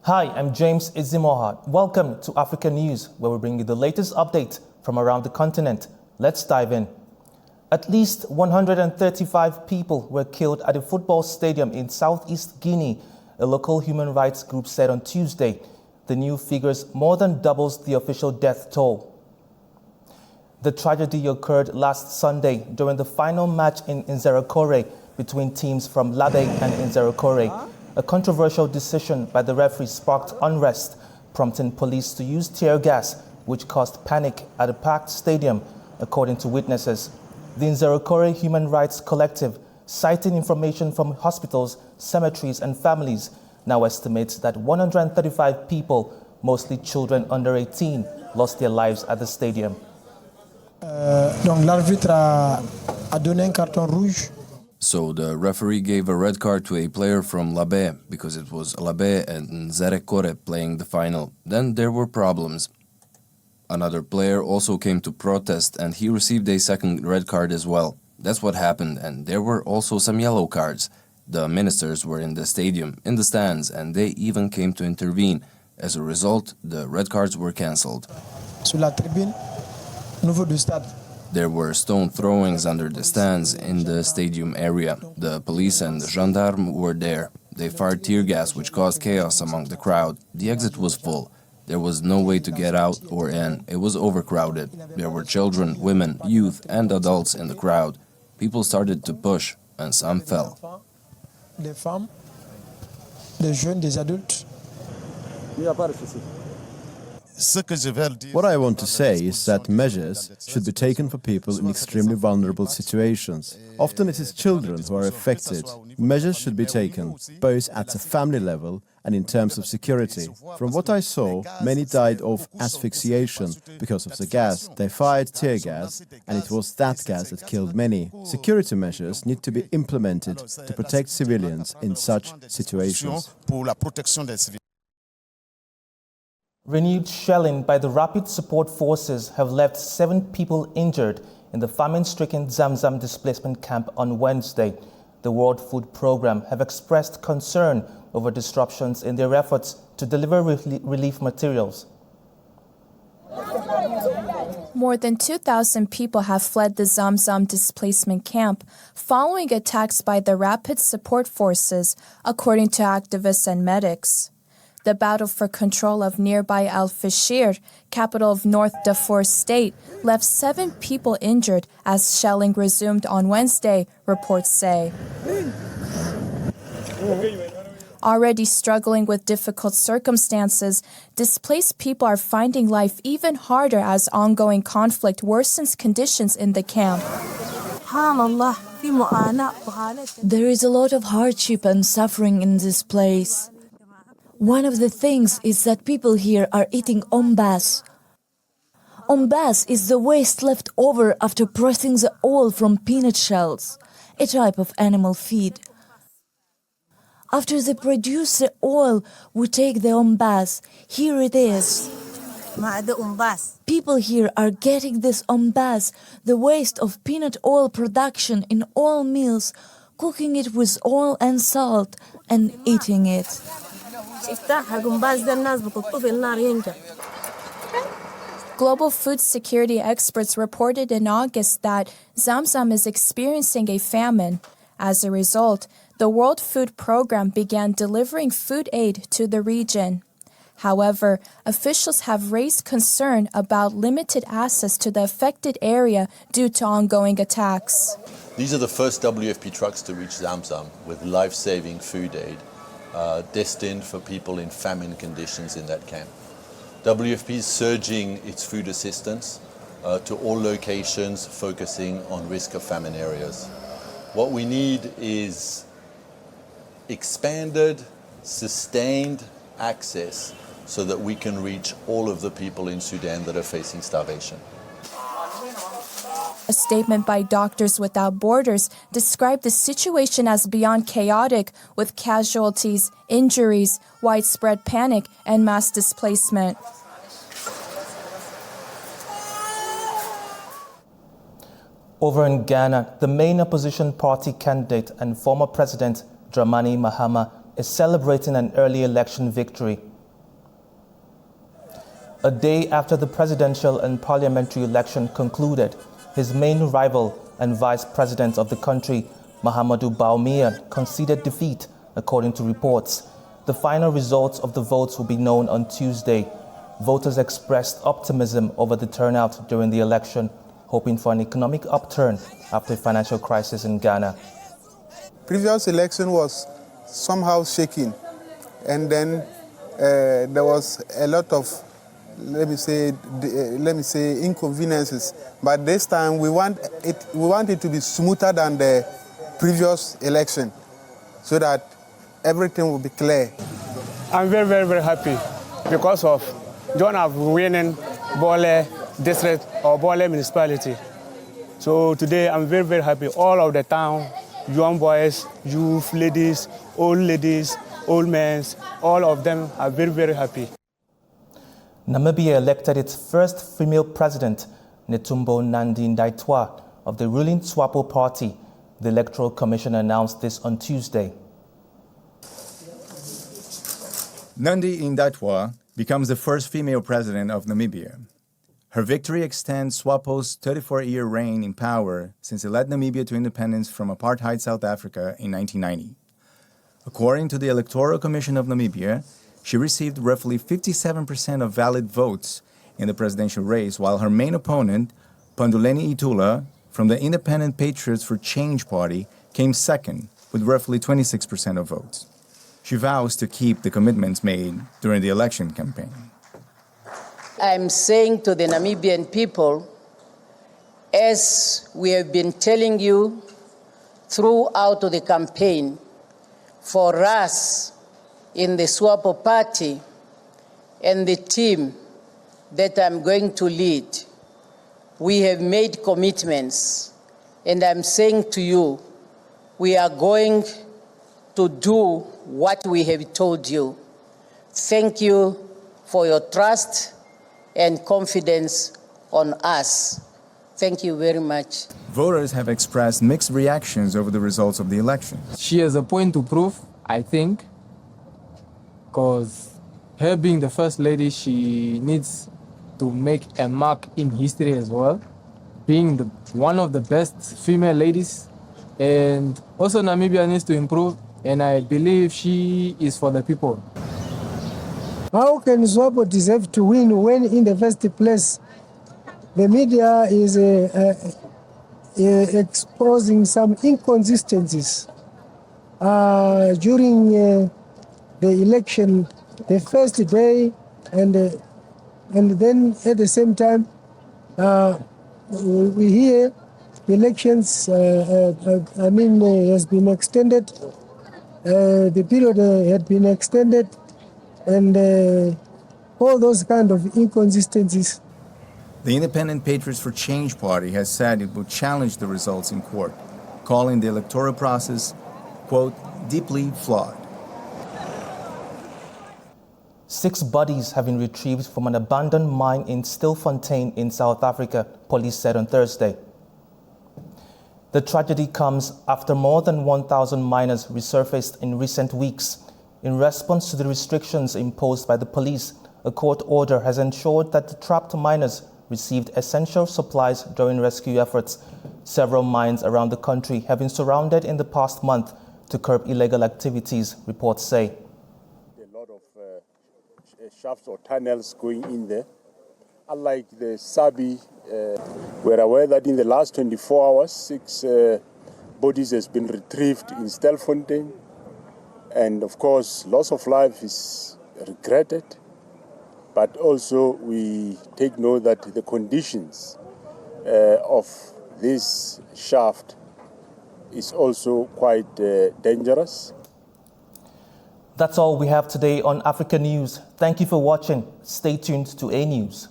Hi, I'm James Ezimoha. Welcome to Africa News, where we bring you the latest update from around the continent. Let's dive in. At least 135 people were killed at a football stadium in southeast Guinea, a local human rights group said on Tuesday. The new figures more than doubles the official death toll. The tragedy occurred last Sunday during the final match in Nzerekore between teams from Labe and Nzerekore. A controversial decision by the referee sparked unrest, prompting police to use tear gas, which caused panic at a packed stadium, according to witnesses. The Nzerekore Human Rights Collective, citing information from hospitals, cemeteries and families, now estimates that 135 people, mostly children under 18, lost their lives at the stadium. Donc l'arbitre a donné un carton rouge. So the referee gave a red card to a player from Labe because it was Labe and Nzerekore playing the final. Then there were problems. Another player also came to protest and he received a second red card as well. That's what happened, and there were also some yellow cards. The ministers were in the stadium, in the stands, and they even came to intervene. As a result, the red cards were cancelled. Sur la tribune, nouveau du stade. There were stone throwings under the stands in the stadium area. The police and the gendarme were there. They fired tear gas, which caused chaos among the crowd. The exit was full. There was no way to get out or in. It was overcrowded. There were children, women, youth, and adults in the crowd. People started to push, and some fell. Des femmes, des jeunes, des adultes. What I want to say is that measures should be taken for people in extremely vulnerable situations. Often it is children who are affected. Measures should be taken, both at the family level and in terms of security. From what I saw, many died of asphyxiation because of the gas. They fired tear gas, and it was that gas that killed many. Security measures need to be implemented to protect civilians in such situations. Renewed shelling by the Rapid Support Forces have left 7 people injured in the famine-stricken Zamzam displacement camp on Wednesday. The World Food Programme have expressed concern over disruptions in their efforts to deliver relief materials. More than 2,000 people have fled the Zamzam displacement camp following attacks by the Rapid Support Forces, according to activists and medics. The battle for control of nearby Al-Fashir, capital of North Darfur state, left 7 people injured as shelling resumed on Wednesday, reports say. Already struggling with difficult circumstances, displaced people are finding life even harder as ongoing conflict worsens conditions in the camp. There is a lot of hardship and suffering in this place. One of the things is that people here are eating ombas. Ombas is the waste left over after pressing the oil from peanut shells, a type of animal feed. After they produce the oil, we take the ombas. Here it is. People here are getting this ombas, the waste of peanut oil production in oil mills, cooking it with oil and salt, and eating it. Global food security experts reported in August that Zamzam is experiencing a famine. As a result, the World Food Programme began delivering food aid to the region. However, officials have raised concern about limited access to the affected area due to ongoing attacks. These are the first WFP trucks to reach Zamzam with life-saving food aid destined for people in famine conditions in that camp. WFP is surging its food assistance to all locations, focusing on risk of famine areas. What we need is expanded, sustained access so that we can reach all of the people in Sudan that are facing starvation. A statement by Doctors Without Borders described the situation as beyond chaotic, with casualties, injuries, widespread panic, and mass displacement. Over in Ghana, the main opposition party candidate and former President Dramani Mahama is celebrating an early election victory. A day after the presidential and parliamentary election concluded, his main rival and vice president of the country, Mahamudu Bawumia, conceded defeat, according to reports. The final results of the votes will be known on Tuesday. Voters expressed optimism over the turnout during the election, hoping for an economic upturn after a financial crisis in Ghana. Previous election was somehow shaking, and then there was a lot of, let me say, inconveniences. But this time we want it to be smoother than the previous election, so that everything will be clear. I'm very, very, very happy because of John have winning Bole district or Bole municipality. So today I'm very, very happy. All of the town, young boys, youth, ladies, old men, all of them are very, very happy. Namibia elected its first female president, Netumbo Nandi-Ndaitwah, of the ruling SWAPO party. The Electoral Commission announced this on Tuesday. Nandi-Ndaitwah becomes the first female president of Namibia. Her victory extends SWAPO's 34-year reign in power since it led Namibia to independence from apartheid South Africa in 1990. According to the Electoral Commission of Namibia, she received roughly 57% of valid votes in the presidential race, while her main opponent, Panduleni Itula, from the Independent Patriots for Change party, came second with roughly 26% of votes. She vows to keep the commitments made during the election campaign. I'm saying to the Namibian people, as we have been telling you throughout the campaign, for us in the SWAPO party and the team that I'm going to lead, we have made commitments, and I'm saying to you, we are going to do what we have told you. Thank you for your trust and confidence on us. Thank you very much. Voters have expressed mixed reactions over the results of the election. She has a point to prove, I think, because her being the first lady, she needs to make a mark in history as well, being one of the best female ladies. And also Namibia needs to improve, and I believe she is for the people. How can SWAPO deserve to win when in the first place the media is exposing some inconsistencies? During the election, the first day, and then at the same time, we hear elections, has been extended, the period had been extended, and all those kind of inconsistencies. The Independent Patriots for Change party has said it will challenge the results in court, calling the electoral process, quote, deeply flawed. 6 bodies have been retrieved from an abandoned mine in Stilfontein in South Africa, police said on Thursday. The tragedy comes after more than 1,000 miners resurfaced in recent weeks. In response to the restrictions imposed by the police, a court order has ensured that the trapped miners received essential supplies during rescue efforts. Several mines around the country have been surrounded in the past month to curb illegal activities, reports say. A lot of shafts or tunnels going in there. Unlike the Sabi, we're aware that in the last 24 hours, 6 bodies has been retrieved in Stilfontein. And of course, loss of life is regretted, but also we take note that the conditions of this shaft is also quite dangerous. That's all we have today on Africa News. Thank you for watching. Stay tuned to A News.